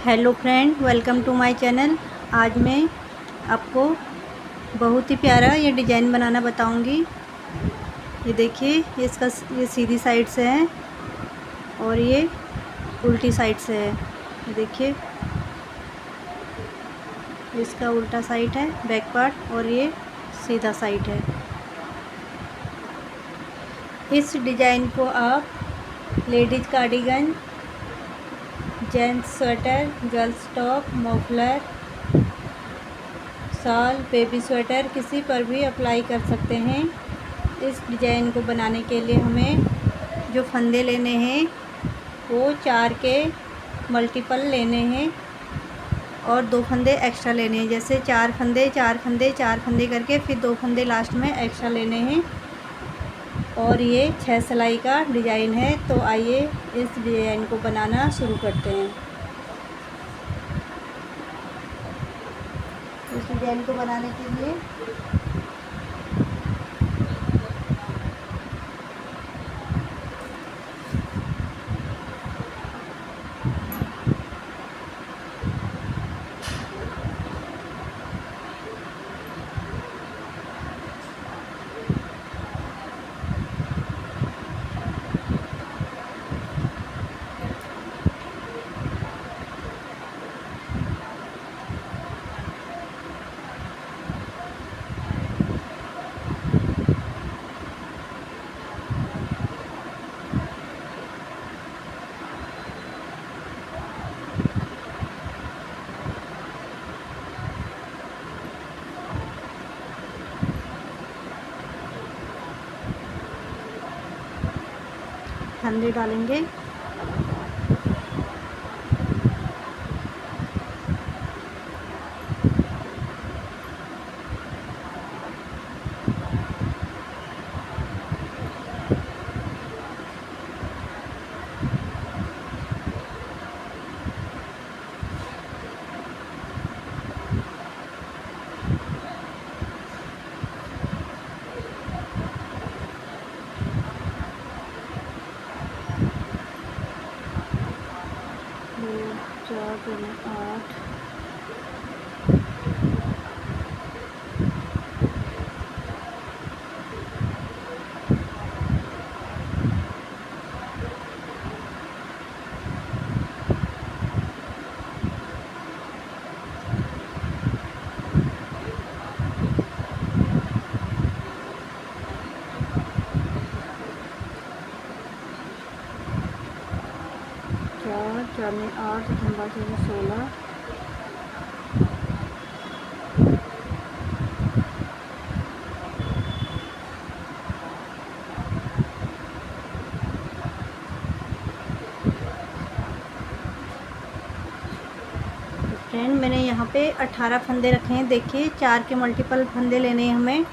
Hello friend, welcome to my channel. आज मैं आपको बहुत ही प्यारा ये डिज़ाइन बनाना बताऊंगी। ये देखिए, ये सीधी साइड से है और ये उल्टी साइड से है। ये देखिए, इसका उल्टा साइड है बैक पार्ट और ये सीधा साइड है। इस डिज़ाइन को आप ladies cardigan, gents sweater, girls top, muffler, shawl, baby sweater किसी पर भी अप्लाई कर सकते हैं। इस डिज़ाइन को बनाने के लिए हमें जो फंदे लेने हैं वो 4 के मल्टीपल लेने हैं और 2 फंदे एक्स्ट्रा लेने हैं। जैसे 4 फंदे 4 फंदे 4 फंदे करके फिर 2 फंदे लास्ट में एक्स्ट्रा लेने हैं। और ये 6 सिलाई का डिज़ाइन है। तो आइए इस डिज़ाइन को बनाना शुरू करते हैं। इस डिज़ाइन को बनाने के लिए फंदे डालेंगे। दो, 4 दूनी 8। चार 4 में 8, 16। फ्रेंड, मैंने यहाँ पे 18 फंदे रखे हैं। देखिए, 4 के मल्टीपल फंदे लेने हैं हमें।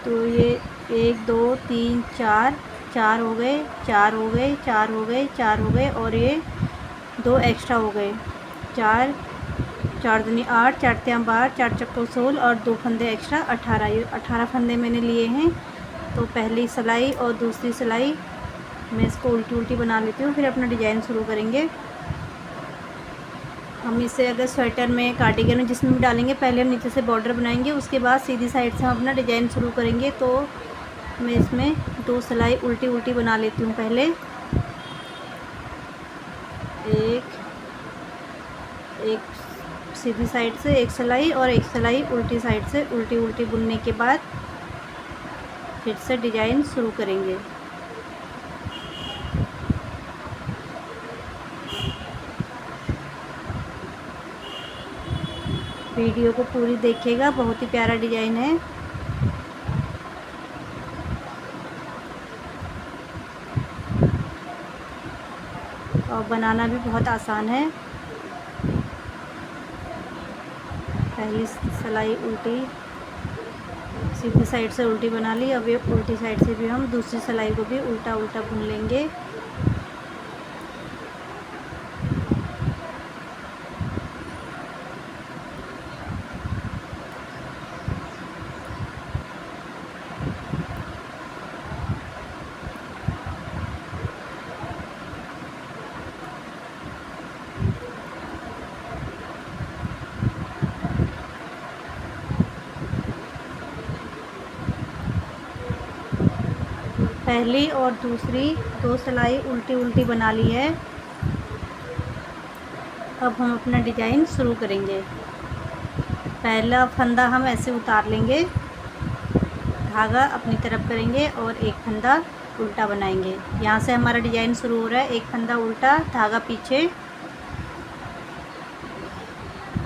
तो ये 1 2 3 4 4 हो गए, 4 हो गए, 4 हो गए, 4 हो गए और ये 2 एक्स्ट्रा हो गए। 4 4 दूनी 8, 4 तियां 12, 4 चक्कों 16 और 2 फंदे एक्स्ट्रा 18। ये 18 फंदे मैंने लिए हैं। तो पहली सिलाई और दूसरी सिलाई मैं इसको उल्टी उल्टी बना लेती हूँ, फिर अपना डिज़ाइन शुरू करेंगे। हम इसे अगर स्वेटर में, कार्डिगन में, जिसमें भी डालेंगे, पहले हम नीचे से बॉर्डर बनाएंगे, उसके बाद सीधी साइड से हम अपना डिज़ाइन शुरू करेंगे। तो मैं इसमें 2 सिलाई उल्टी उल्टी बना लेती हूँ। पहले एक सीधी साइड से एक सिलाई और एक सिलाई उल्टी साइड से उल्टी उल्टी बुनने के बाद फिर से डिज़ाइन शुरू करेंगे। वीडियो को पूरी देखिएगा, बहुत ही प्यारा डिज़ाइन है। और बनाना भी बहुत आसान है। पहली सिलाई उल्टी सीधी साइड से उल्टी बना ली। अब ये उल्टी साइड से भी हम दूसरी सिलाई को भी उल्टा उल्टा बुन लेंगे। पहली और दूसरी 2 सिलाई उल्टी उल्टी बना ली है। अब हम अपना डिज़ाइन शुरू करेंगे। पहला फंदा हम ऐसे उतार लेंगे, धागा अपनी तरफ करेंगे और एक फंदा उल्टा बनाएंगे। यहाँ से हमारा डिज़ाइन शुरू हो रहा है। एक फंदा उल्टा, धागा पीछे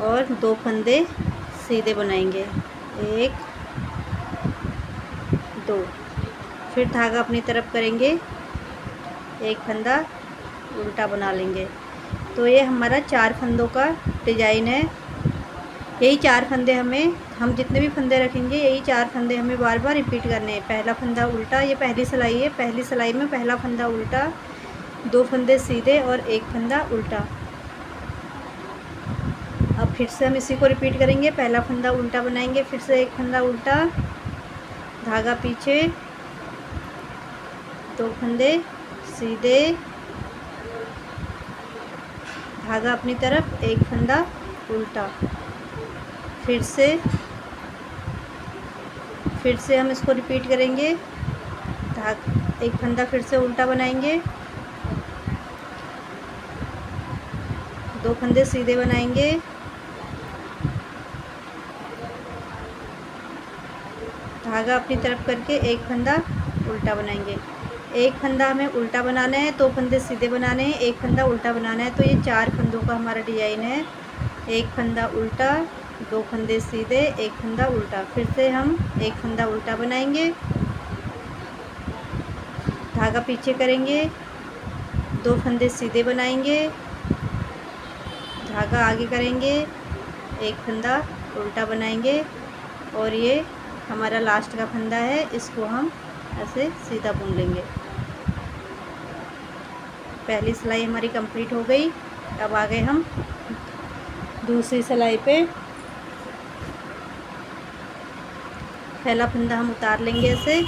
और 2 फंदे सीधे बनाएंगे, 1 2। फिर धागा अपनी तरफ करेंगे, एक फंदा उल्टा बना लेंगे। तो ये हमारा 4 फंदों का डिज़ाइन है। यही 4 फंदे हम जितने भी फंदे रखेंगे, यही 4 फंदे हमें बार बार रिपीट करने हैं। पहला फंदा उल्टा, ये पहली सिलाई है, पहली सिलाई में पहला फंदा उल्टा, 2 फंदे सीधे और एक फंदा उल्टा। अब फिर से हम इसी को रिपीट करेंगे। पहला फंदा उल्टा बनाएंगे, फिर से एक फंदा उल्टा, धागा पीछे, 2 फंदे सीधे, धागा अपनी तरफ, एक फंदा उल्टा। फिर से हम इसको रिपीट करेंगे। एक फंदा फिर से उल्टा बनाएंगे, 2 फंदे सीधे बनाएंगे, धागा अपनी तरफ करके एक फंदा उल्टा बनाएंगे। एक फंदा हमें उल्टा बनाना है, 2 फंदे सीधे बनाने हैं, एक फंदा उल्टा बनाना है। तो ये 4 फंदों का हमारा डिज़ाइन है। एक फंदा उल्टा, 2 फंदे सीधे, एक फंदा उल्टा। फिर से हम एक फंदा उल्टा बनाएंगे, धागा पीछे करेंगे, 2 फंदे सीधे बनाएंगे, धागा आगे करेंगे, एक फंदा उल्टा बनाएंगे और ये हमारा लास्ट का फंदा है। इसको हम ऐसे सीधा बुन लेंगे। पहली सिलाई हमारी कंप्लीट हो गई। अब आ गए हम दूसरी सिलाई पे। पहला फंदा हम उतार लेंगे ऐसे।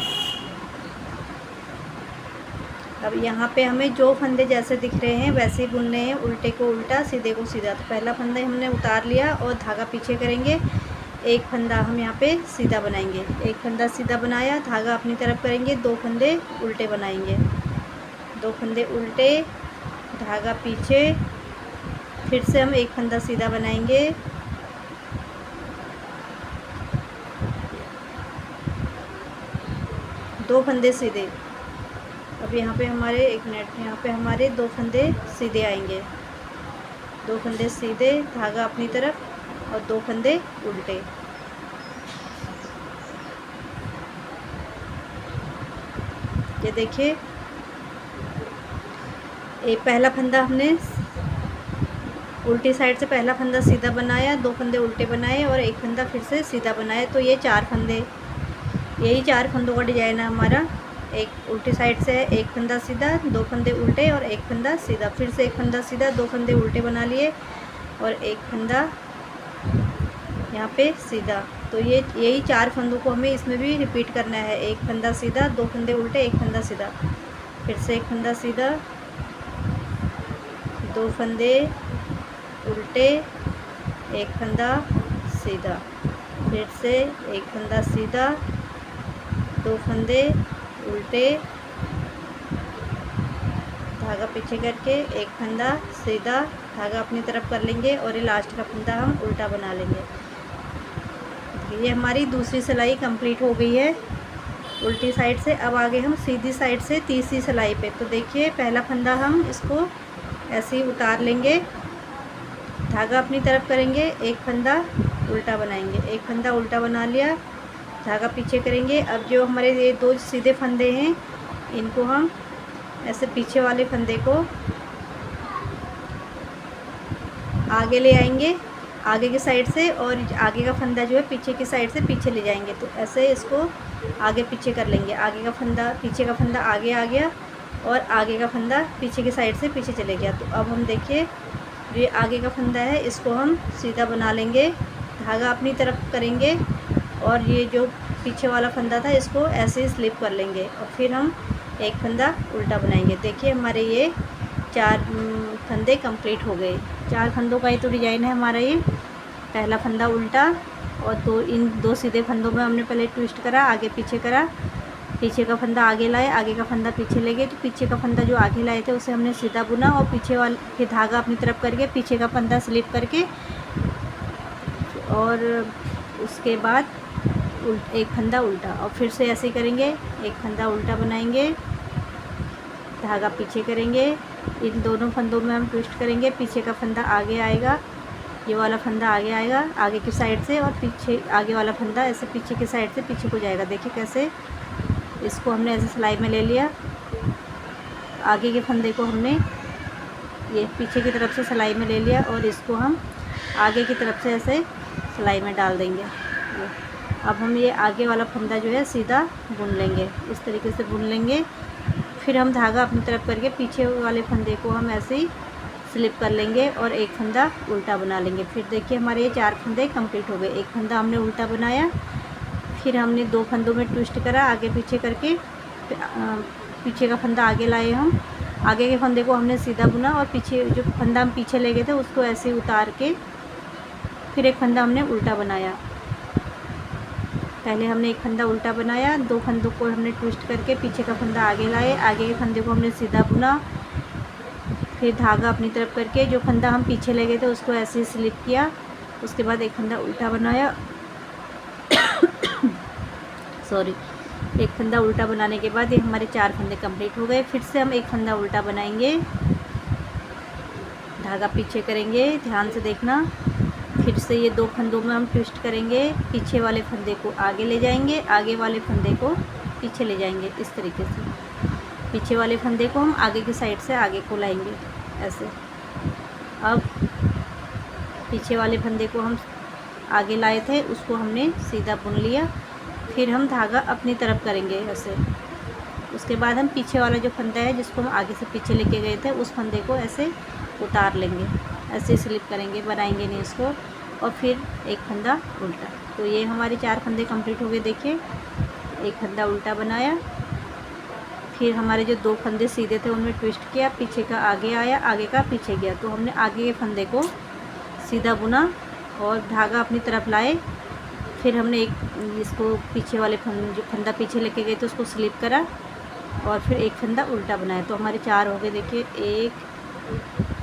अब यहाँ पे हमें जो फंदे जैसे दिख रहे हैं वैसे ही बुनने हैं, उल्टे को उल्टा, सीधे को सीधा। तो पहला फंदा हमने उतार लिया और धागा पीछे करेंगे, एक फंदा हम यहाँ पे सीधा बनाएंगे। एक फंदा सीधा बनाया, धागा अपनी तरफ करेंगे, 2 फंदे उल्टे बनाएंगे, 2 फंदे उल्टे, धागा पीछे। फिर से हम एक फंदा सीधा बनाएंगे, दो फंदे सीधे। अब यहाँ पे हमारे यहाँ पे हमारे 2 फंदे सीधे आएंगे, 2 फंदे सीधे, धागा अपनी तरफ और 2 फंदे उल्टे। ये देखिए, एक पहला फंदा हमने उल्टी साइड से पहला फंदा सीधा बनाया, 2 फंदे उल्टे बनाए और एक फंदा फिर से सीधा बनाया। तो ये 4 फंदे, यही 4 फंदों का डिज़ाइन है हमारा। एक उल्टी साइड से है, एक फंदा सीधा, 2 फंदे उल्टे और एक फंदा सीधा। फिर से एक फंदा सीधा, 2 फंदे उल्टे बना लिए और एक फंदा यहाँ पे सीधा। तो ये यही 4 फंदों को हमें इसमें भी रिपीट करना है। एक फंदा सीधा, 2 फंदे उल्टे, एक फंदा सीधा। फिर से एक फंदा सीधा, 2 फंदे उल्टे, एक फंदा सीधा। फिर से एक फंदा सीधा, 2 फंदे उल्टे, धागा पीछे करके एक फंदा सीधा, धागा अपनी तरफ कर लेंगे और ये लास्ट का फंदा हम उल्टा बना लेंगे। ये हमारी दूसरी सिलाई कंप्लीट हो गई है उल्टी साइड से। अब आगे हम सीधी साइड से तीसरी सिलाई पे। तो देखिए, पहला फंदा हम इसको ऐसे ही उतार लेंगे, धागा अपनी तरफ करेंगे, एक फंदा उल्टा बनाएंगे, एक फंदा उल्टा बना लिया, धागा पीछे करेंगे। अब जो हमारे ये 2 सीधे फंदे हैं, इनको हम ऐसे पीछे वाले फंदे को आगे ले आएंगे, आगे की साइड से, और आगे का फंदा जो है पीछे की साइड से पीछे ले जाएंगे। तो ऐसे इसको आगे पीछे कर लेंगे। आगे का फंदा, पीछे का फंदा आगे आ गया और आगे का फंदा पीछे की साइड से पीछे चले गया। तो अब हम देखिए, ये आगे का फंदा है, इसको हम सीधा बना लेंगे, धागा अपनी तरफ करेंगे और ये जो पीछे वाला फंदा था इसको ऐसे ही स्लिप कर लेंगे और फिर हम एक फंदा उल्टा बनाएंगे। देखिए, हमारे ये 4 फंदे कंप्लीट हो गए। 4 फंदों का ही तो डिज़ाइन है हमारा ये। पहला फंदा उल्टा और इन 2 सीधे फंदों में हमने पहले ट्विस्ट करा, आगे पीछे करा, पीछे का फंदा आगे लाए, आगे का फंदा पीछे ले गए। तो पीछे का फंदा जो आगे लाए थे उसे हमने सीधा बुना और पीछे वाले फिर धागा अपनी तरफ करके पीछे का फंदा स्लिप करके और उसके बाद एक फंदा उल्टा और फिर से ऐसे ही करेंगे। एक फंदा उल्टा बनाएंगे, धागा पीछे करेंगे, इन दोनों फंदों में हम ट्विस्ट करेंगे। पीछे का फंदा आगे आएगा, ये वाला फंदा आगे आएगा आगे की साइड से, और पीछे आगे वाला फंदा ऐसे पीछे की साइड से पीछे को जाएगा। देखिए कैसे इसको हमने ऐसे सिलाई में ले लिया। आगे के फंदे को हमने ये पीछे की तरफ से सिलाई में ले लिया और इसको हम आगे की तरफ से ऐसे सिलाई में डाल देंगे। अब हम ये आगे वाला फंदा जो है सीधा बुन लेंगे, इस तरीके से बुन लेंगे। फिर हम धागा अपनी तरफ करके पीछे वाले फंदे को हम ऐसे ही स्लिप कर लेंगे और एक फंदा उल्टा बना लेंगे। फिर देखिए हमारे ये 4 फंदे कंप्लीट हो गए। एक फंदा हमने उल्टा बनाया, फिर हमने 2 फंदों में ट्विस्ट करा आगे पीछे करके, पीछे का फंदा आगे लाए हम, आगे के फंदे को हमने सीधा बुना और पीछे जो फंदा हम पीछे ले गए थे उसको ऐसे ही उतार के फिर एक फंदा हमने उल्टा बनाया। पहले हमने एक फंदा उल्टा बनाया, 2 फंदों को हमने ट्विस्ट करके पीछे का फंदा आगे लाए, आगे के फंदे को हमने सीधा बुना, फिर धागा अपनी तरफ करके जो फंदा हम पीछे ले गए थे उसको ऐसे ही स्लिप किया। उसके बाद एक फंदा उल्टा बनाया सॉरी, एक फंदा उल्टा बनाने के बाद ये हमारे 4 फंदे कंप्लीट हो गए। फिर से हम एक फंदा उल्टा बनाएंगे, धागा पीछे करेंगे, ध्यान से देखना। फिर से ये 2 फंदों में हम ट्विस्ट करेंगे, पीछे वाले फंदे को आगे ले जाएंगे, आगे वाले फंदे को पीछे ले जाएंगे। इस तरीके से पीछे वाले फंदे को हम आगे की साइड से आगे को लाएंगे ऐसे। अब पीछे वाले फंदे को हम आगे लाए थे उसको हमने सीधा बुन लिया, फिर हम धागा अपनी तरफ करेंगे ऐसे। उसके बाद हम पीछे वाला जो फंदा है जिसको हम आगे से पीछे लेके गए थे उस फंदे को ऐसे उतार लेंगे, ऐसे स्लिप करेंगे, बनाएंगे नहीं इसको, और फिर एक फंदा उल्टा। तो ये हमारे 4 फंदे कंप्लीट हो गए। देखिए एक फंदा उल्टा बनाया, फिर हमारे जो 2 फंदे सीधे थे उनमें ट्विस्ट किया, पीछे का आगे आया, आगे का पीछे गया। तो हमने आगे के फंदे को सीधा बुना और धागा अपनी तरफ लाए, फिर हमने एक इसको पीछे वाले जो फंदा पीछे लेके गए थे उसको स्लिप करा और फिर एक फंदा उल्टा बनाया। तो हमारे 4 हो गए। देखिए 1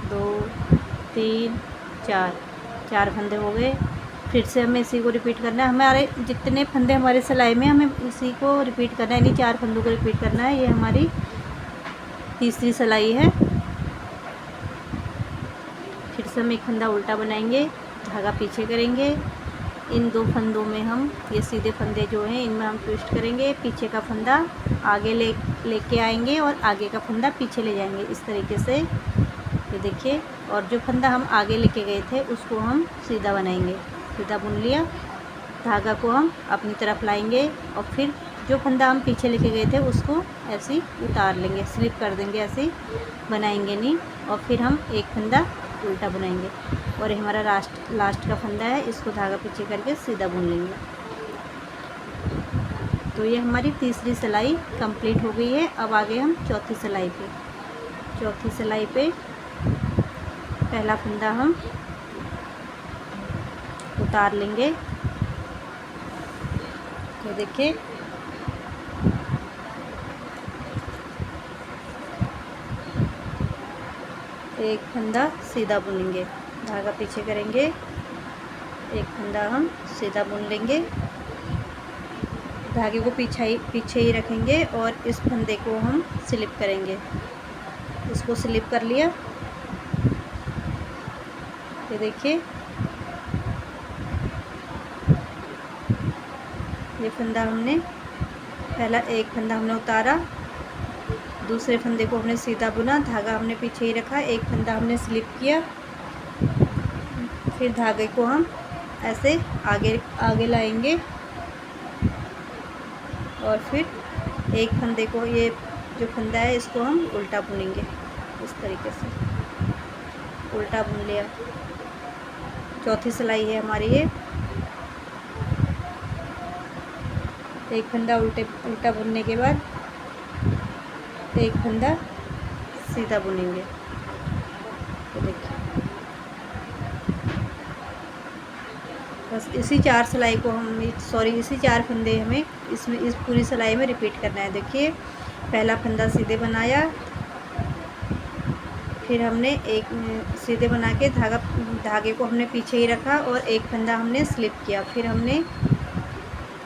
2 3 4 फंदे हो गए। फिर से हमें इसी को रिपीट करना है। हमारे जितने फंदे हमारे सिलाई में हमें इसी को रिपीट करना है, यानी 4 फंदों को रिपीट करना है। ये हमारी तीसरी सिलाई है। फिर से हम एक फंदा उल्टा बनाएंगे, धागा पीछे करेंगे, इन 2 फंदों में हम ये सीधे फंदे जो हैं इनमें हम ट्विस्ट करेंगे, पीछे का फंदा आगे लेके आएंगे और आगे का फंदा पीछे ले जाएंगे इस तरीके से। ये देखिए, और जो फंदा हम आगे लेके गए थे उसको हम सीधा बनाएंगे, सीधा बुन लिया, धागा को हम अपनी तरफ लाएंगे और फिर जो फंदा हम पीछे लेके गए थे उसको ऐसे ही उतार लेंगे, स्लिप कर देंगे, ऐसे बनाएंगे नहीं, और फिर हम एक फंदा उल्टा बनाएंगे और ये हमारा लास्ट का फंदा है, इसको धागा पीछे करके सीधा बुन लेंगे। तो ये हमारी तीसरी सिलाई कंप्लीट हो गई है। अब आगे हम चौथी सिलाई पे। चौथी सिलाई पे पहला फंदा हम उतार लेंगे। तो देखिए एक फंदा सीधा बुनेंगे, धागा पीछे करेंगे, एक फंदा हम सीधा बुन लेंगे, धागे को पीछे ही रखेंगे और इस फंदे को हम स्लिप करेंगे। इसको स्लिप कर लिया। ये देखिए ये फंदा हमने पहला एक फंदा हमने उतारा, दूसरे फंदे को हमने सीधा बुना, धागा हमने पीछे ही रखा, एक फंदा हमने स्लिप किया, फिर धागे को हम ऐसे आगे लाएंगे और फिर एक फंदे को, ये जो फंदा है इसको हम उल्टा बुनेंगे, इस तरीके से उल्टा बुन लिया। चौथी सिलाई है हमारी ये। एक फंदा उल्टा बुनने के बाद एक फंदा सीधा बुनेंगे। तो देखिए बस इसी 4 सिलाई को हम इसी 4 फंदे हमें इसमें इस पूरी सिलाई में रिपीट करना है। देखिए पहला फंदा सीधे बनाया, फिर हमने एक सीधे बना के धागे को हमने पीछे ही रखा और एक फंदा हमने स्लिप किया, फिर हमने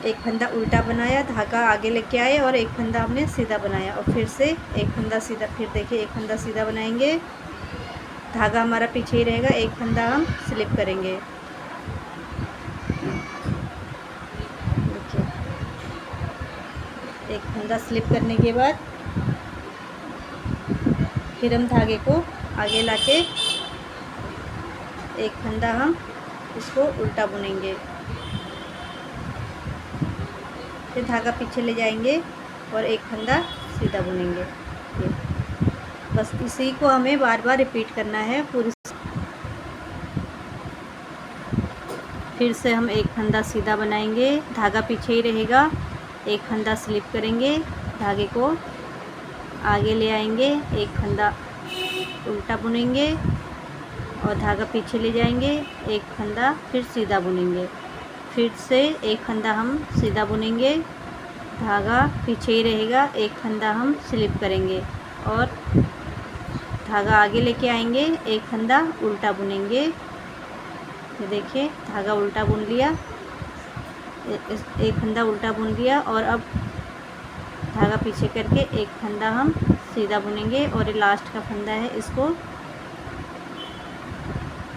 एक फंदा उल्टा बनाया, धागा आगे लेके आए और एक फंदा हमने सीधा बनाया और फिर से एक फंदा सीधा, फिर देखिए एक फंदा सीधा बनाएंगे, धागा हमारा पीछे ही रहेगा, एक फंदा हम स्लिप करेंगे। देखिए एक फंदा स्लिप करने के बाद फिर हम धागे को आगे लाके एक फंदा हम इसको उल्टा बुनेंगे, फिर धागा पीछे ले जाएंगे और एक फंदा सीधा बुनेंगे। ये बस इसी को हमें बार बार रिपीट करना है पूरी। फिर से हम एक फंदा सीधा बनाएंगे, धागा पीछे ही रहेगा, एक फंदा स्लिप करेंगे, धागे को आगे ले आएंगे, एक फंदा उल्टा बुनेंगे और धागा पीछे ले जाएंगे, एक फंदा फिर सीधा बुनेंगे, फिर से एक फंदा हम सीधा बुनेंगे, धागा पीछे ही रहेगा, एक फंदा हम स्लिप करेंगे और धागा आगे लेके आएंगे, एक फंदा उल्टा बुनेंगे। ये देखिए धागा उल्टा बुन लिया, एक फंदा उल्टा बुन लिया और अब धागा पीछे करके एक फंदा हम सीधा बुनेंगे और ये लास्ट का फंदा है, इसको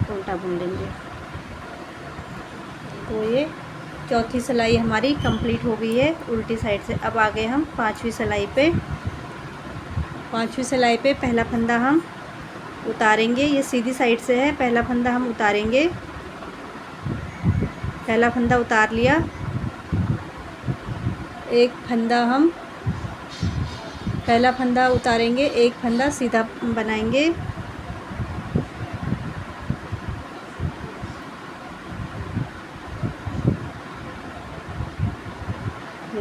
उल्टा बुन लेंगे। तो ये चौथी सिलाई हमारी कंप्लीट हो गई है उल्टी साइड से। अब आ गए हम पांचवी सिलाई पे। पांचवी सिलाई पे पहला फंदा हम उतारेंगे, ये सीधी साइड से है, पहला फंदा हम उतारेंगे, पहला फंदा उतार लिया, एक फंदा हम पहला फंदा उतारेंगे, एक फंदा सीधा बनाएंगे,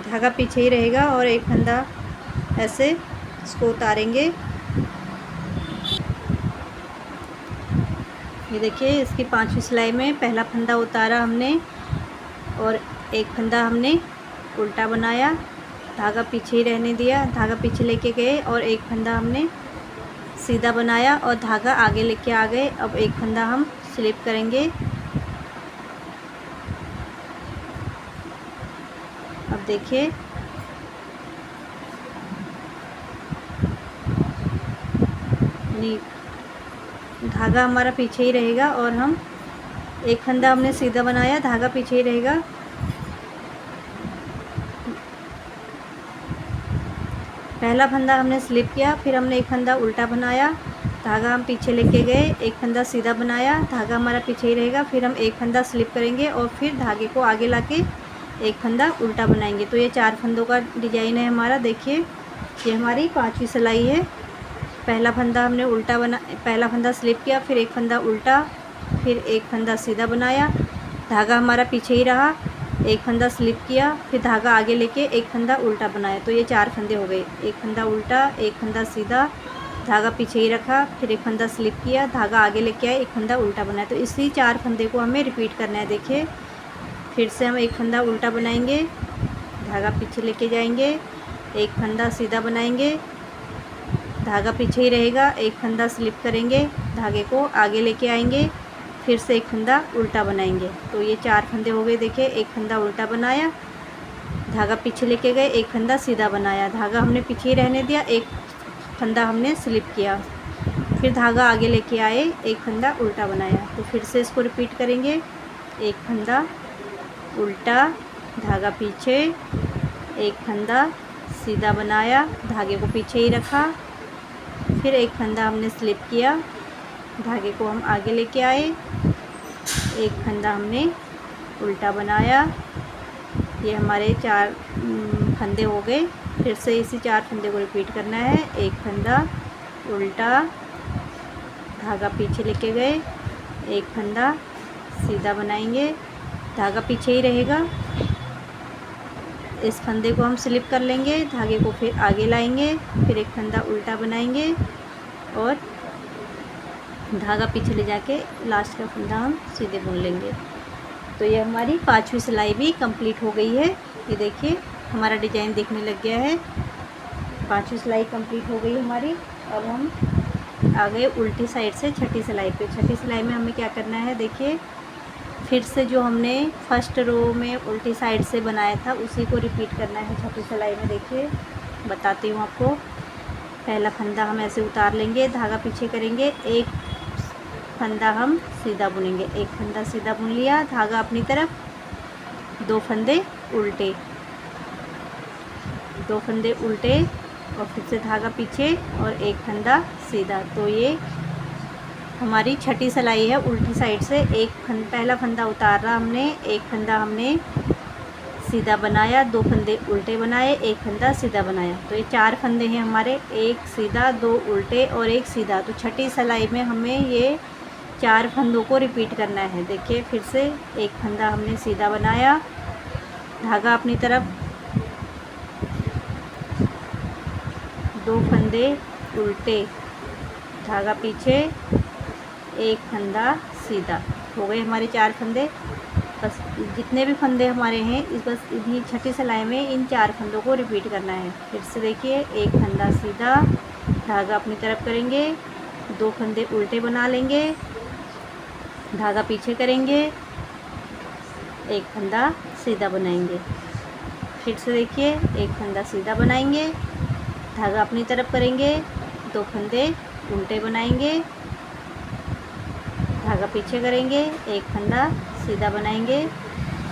धागा पीछे ही रहेगा और एक फंदा ऐसे इसको उतारेंगे। ये देखिए इसकी पांचवी सिलाई में पहला फंदा उतारा हमने और एक फंदा हमने उल्टा बनाया, धागा पीछे ही रहने दिया, धागा पीछे लेके गए और एक फंदा हमने सीधा बनाया और धागा आगे लेके आ गए। अब एक फंदा हम स्लिप करेंगे। अब देखिए धागा हमारा पीछे ही रहेगा और हम एक फंदा हमने सीधा बनाया, धागा पीछे ही रहेगा, पहला फंदा हमने स्लिप किया, फिर हमने एक फंदा उल्टा बनाया, धागा हम पीछे लेके गए, एक फंदा सीधा बनाया, धागा हमारा पीछे ही रहेगा, फिर हम एक फंदा स्लिप करेंगे और फिर धागे को आगे लाके एक फंदा उल्टा बनाएंगे। तो ये 4 फंदों का डिजाइन है हमारा। देखिए ये हमारी पांचवी सिलाई है। पहला फंदा हमने उल्टा पहला फंदा स्लिप किया, फिर एक फंदा उल्टा, फिर एक फंदा सीधा बनाया, धागा हमारा पीछे ही रहा, एक फंदा स्लिप किया, फिर धागा आगे लेके एक फंदा उल्टा बनाया। तो ये 4 फंदे हो गए, एक फंदा उल्टा, एक फंदा सीधा, धागा पीछे ही रखा, फिर एक फंदा स्लिप किया, धागा आगे लेके आए, एक फंदा उल्टा बनाया। तो इसी 4 फंदे को हमें रिपीट करना है। देखिए फिर से हम एक फंदा उल्टा बनाएंगे, धागा पीछे लेके जाएंगे, एक फंदा सीधा बनाएंगे, धागा पीछे ही रहेगा, एक फंदा स्लिप करेंगे, धागे को आगे लेके आएंगे, फिर से एक फंदा उल्टा बनाएंगे। तो ये 4 फंदे हो गए। देखिए एक फंदा उल्टा बनाया, धागा पीछे लेके गए, एक फंदा सीधा बनाया, धागा हमने पीछे ही रहने दिया, एक फंदा हमने स्लिप किया, फिर धागा आगे लेके आए, एक फंदा उल्टा बनाया। तो फिर से इसको रिपीट करेंगे, एक फंदा उल्टा, धागा पीछे, एक फंदा सीधा बनाया, धागे को पीछे ही रखा, फिर एक फंदा हमने स्लिप किया, धागे को हम आगे लेके आए, एक फंदा हमने उल्टा बनाया। ये हमारे 4 फंदे हो गए। फिर से इसी 4 फंदे को रिपीट करना है। एक फंदा उल्टा, धागा पीछे लेके गए, एक फंदा सीधा बनाएंगे, धागा पीछे ही रहेगा, इस फंदे को हम स्लिप कर लेंगे, धागे को फिर आगे लाएंगे, फिर एक फंदा उल्टा बनाएंगे और धागा पीछे ले जाके लास्ट का फंदा हम सीधे बुन लेंगे। तो ये हमारी 5वीं सिलाई भी कंप्लीट हो गई है। ये देखिए हमारा डिजाइन दिखने लग गया है। 5वीं सिलाई कंप्लीट हो गई हमारी। अब हम आ गए उल्टी साइड से छठी सिलाई पे। छठी सिलाई में हमें क्या करना है, देखिए फिर से जो हमने फर्स्ट रो में उल्टी साइड से बनाया था उसी को रिपीट करना है छठी सिलाई में। देखिए बताती हूँ आपको। पहला फंदा हम ऐसे उतार लेंगे, धागा पीछे करेंगे, एक फंदा हम सीधा बुनेंगे, एक फंदा सीधा बुन लिया, धागा अपनी तरफ, 2 फंदे उल्टे, 2 फंदे उल्टे और फिर से धागा पीछे और एक फंदा सीधा। तो ये हमारी छठी सिलाई है उल्टी साइड से। पहला फंदा उतारा हमने, एक फंदा हमने सीधा बनाया, 2 फंदे उल्टे बनाए, एक फंदा सीधा बनाया। तो ये 4 फंदे हैं हमारे, एक सीधा, 2 उल्टे और एक सीधा। तो छठी सिलाई में हमें ये 4 फंदों को रिपीट करना है। देखिए फिर से एक फंदा हमने सीधा बनाया, धागा अपनी तरफ, 2 फंदे उल्टे, धागा पीछे, एक फंदा सीधा। हो गए हमारे 4 फंदे। बस जितने भी फंदे हमारे हैं बस इन्हीं छठी सिलाई में इन 4 फंदों को रिपीट करना है। फिर से देखिए एक फंदा सीधा, धागा अपनी तरफ करेंगे, 2 फंदे उल्टे बना लेंगे, धागा पीछे करेंगे, एक फंदा सीधा बनाएंगे। फिर से देखिए एक फंदा सीधा बनाएंगे, धागा अपनी तरफ करेंगे, 2 फंदे उल्टे बनाएंगे, धागा पीछे करेंगे, एक फंदा सीधा बनाएंगे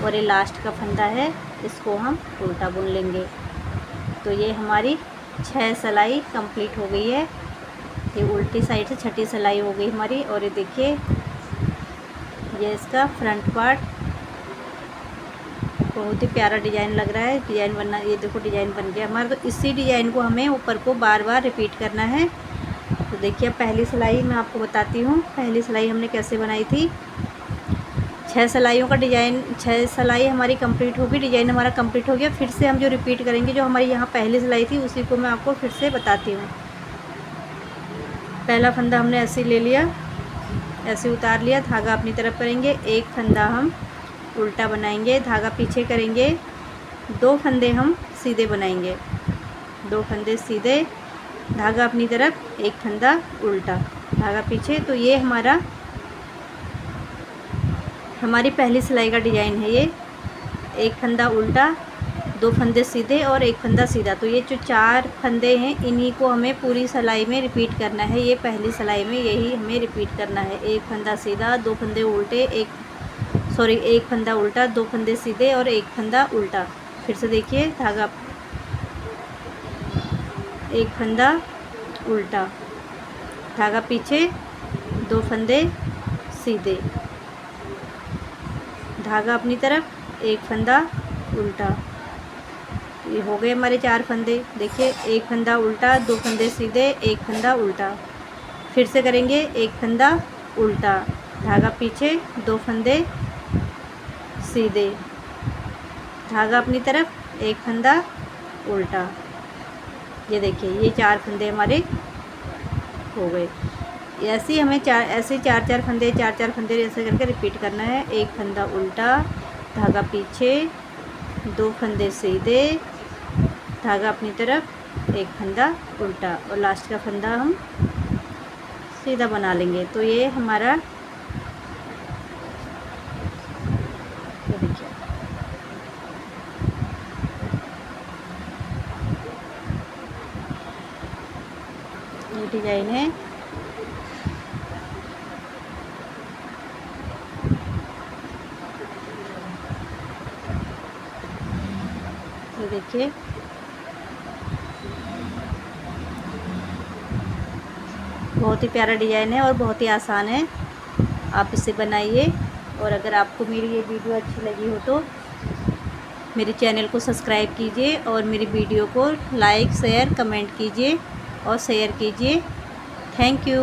और ये लास्ट का फंदा है, इसको हम उल्टा बुन लेंगे। तो ये हमारी 6 सिलाई कंप्लीट हो गई है। ये उल्टी साइड से छठी सिलाई हो गई हमारी। और ये देखिए ये इसका फ्रंट पार्ट, बहुत ही प्यारा डिज़ाइन लग रहा है। डिज़ाइन बनना, ये देखो डिज़ाइन बन गया हमारा। तो इसी डिज़ाइन को हमें ऊपर को बार बार रिपीट करना है। तो देखिए पहली सिलाई मैं आपको बताती हूँ। पहली सिलाई हमने कैसे बनाई थी। 6 सिलाइयों का डिज़ाइन, 6 सिलाई हमारी कंप्लीट होगी, डिज़ाइन हमारा कंप्लीट हो गया। फिर से हम जो रिपीट करेंगे, जो हमारी यहाँ पहली सिलाई थी उसी को मैं आपको फिर से बताती हूँ। पहला फंदा हमने ऐसे ले लिया, ऐसे उतार लिया, धागा अपनी तरफ करेंगे, एक फंदा हम उल्टा बनाएंगे, धागा पीछे करेंगे, 2 फंदे हम सीधे बनाएंगे, 2 फंदे सीधे, धागा अपनी तरफ, एक फंदा उल्टा, धागा पीछे। तो ये हमारी पहली सिलाई का डिज़ाइन है। ये एक फंदा उल्टा, 2 फंदे सीधे और एक फंदा सीधा। तो ये जो 4 फंदे हैं इन्हीं को हमें पूरी सिलाई में रिपीट करना है। ये पहली सिलाई में यही हमें रिपीट करना है। एक फंदा सीधा, 2 फंदे उल्टे, एक फंदा उल्टा, 2 फंदे सीधे और एक फंदा उल्टा। फिर से देखिए धागा, एक फंदा उल्टा, धागा पीछे, 2 फंदे सीधे, धागा अपनी तरफ, एक फंदा उल्टा। ये हो गए हमारे 4 फंदे। देखिए एक फंदा उल्टा, 2 फंदे सीधे, एक फंदा उल्टा। फिर से करेंगे, एक फंदा उल्टा, धागा पीछे, 2 फंदे सीधे, धागा अपनी तरफ, एक फंदा उल्टा। ये देखिए ये 4 फंदे हमारे हो गए। ऐसे ही हमें 4 फंदे, 4 फंदे ऐसे करके रिपीट करना है। एक फंदा उल्टा, धागा पीछे, 2 फंदे सीधे, धागा अपनी तरफ, एक फंदा उल्टा और लास्ट का फंदा हम सीधा बना लेंगे। तो ये हमारा देखिए ये डिज़ाइन है। ये देखिए बहुत ही प्यारा डिज़ाइन है और बहुत ही आसान है। आप इसे बनाइए। और अगर आपको मेरी ये वीडियो अच्छी लगी हो तो मेरे चैनल को सब्सक्राइब कीजिए और मेरी वीडियो को लाइक, शेयर, कमेंट कीजिए और शेयर कीजिए। Thank you.